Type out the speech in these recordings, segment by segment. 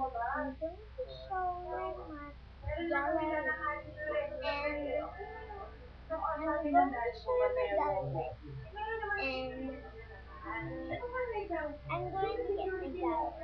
I'm going to show my gallery. And I'm going to show my gallery. And I'm going to get my gallery.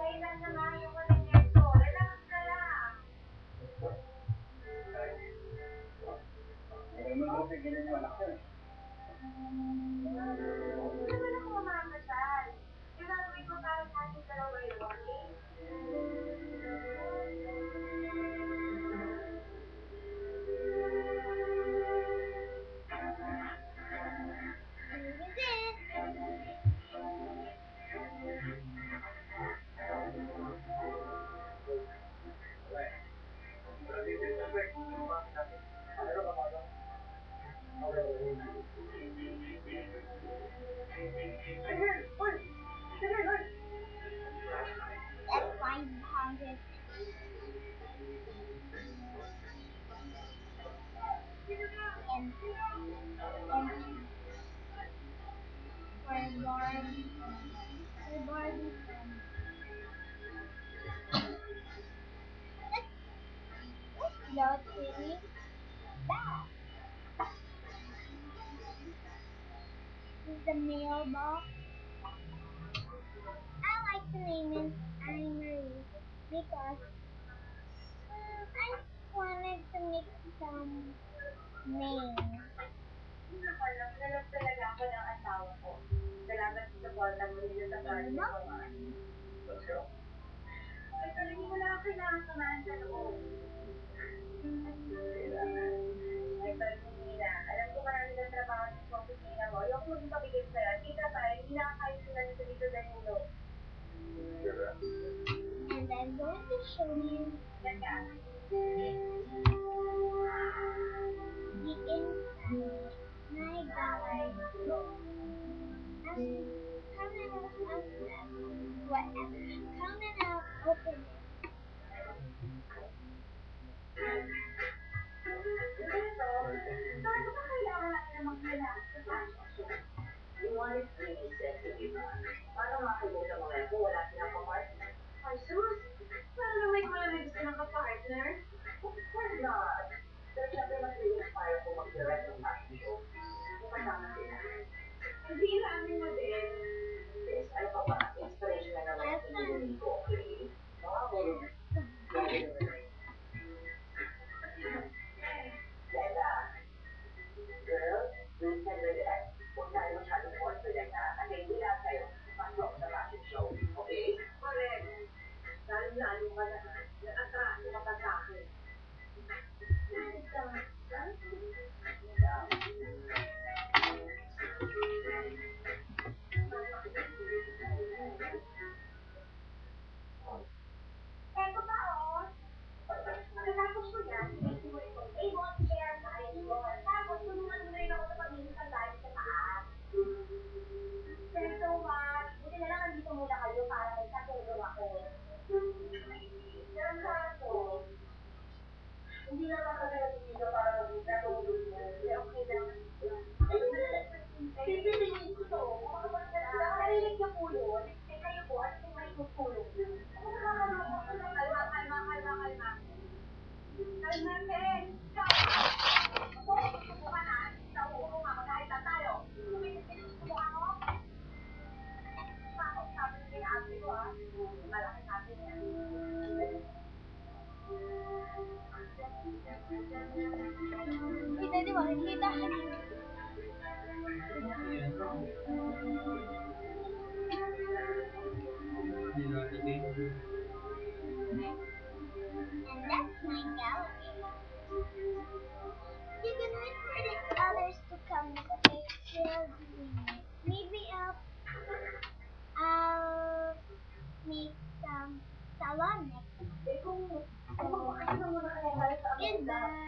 That's 500. And for Barbie. For Barbie friend. Let's go to that. This is the mailbox. I like to name it Annie Marie because I wanted to make some names. Nalang talaga ako ng asawa ko. Salamat sa suporta mo dito sa project ko. Let's go. Ay, talagang wala akong kailangan samahan sa loob. Ay, Palmina, alam ko marami ng trabaho sa opisina mo. Yung kung pabigay sa'yo, kita pa, hindi nakakayos na nito dito Danilo. And I'm going to show you the inside my gallery. Whatever. Come and I'll open it. You want it really sexy, diba? Paano makakibog sa mga yan kung wala silang kapartner? Ay, sus! Paano naman ko lang gusto ng kapartner? Of course not! Pero syempre mas nai-inspire kung mag-direct ng fashion show. Kung kasama sila. Hindi namin mo din. Yes, ano pa ba? Inspiration na naman yung pinili ko, okay? Leda, girl, please send the direct. Huwag tayo masyadong confident na kasi hindi lahat kayo pasok sa fashion show, okay? Correct. Lalo ka na, na-atraso ka pa sa akin. Eto pa, oh. Pagkatapos ko yan, hindi mo ito. Eh, won't share sa ayun. Tapos, tulungan mo rin ako sa pag-inis ng galing sa taas. Thanks so much. Buti na lang nandito muna kayo para may katulong ako. Pero kaso, hindi naman kami nandito para mag-katulong mo. Okay lang. Pipiliin ko to. Narinig niyo po yun. Kayo po, at kung may tutulong yun. Kalma. Kalmatin! Ako, subukan na. Nauulo nga, magkahita tayo. Subukan mo? Bakit sabi mo yung ate ko, ha? Malaki natin yan. Kita di ba? Kita siya. And that's my gallery. You can wait for the others to come, but they're still doing it. Maybe I'll make some salon next. Goodbye.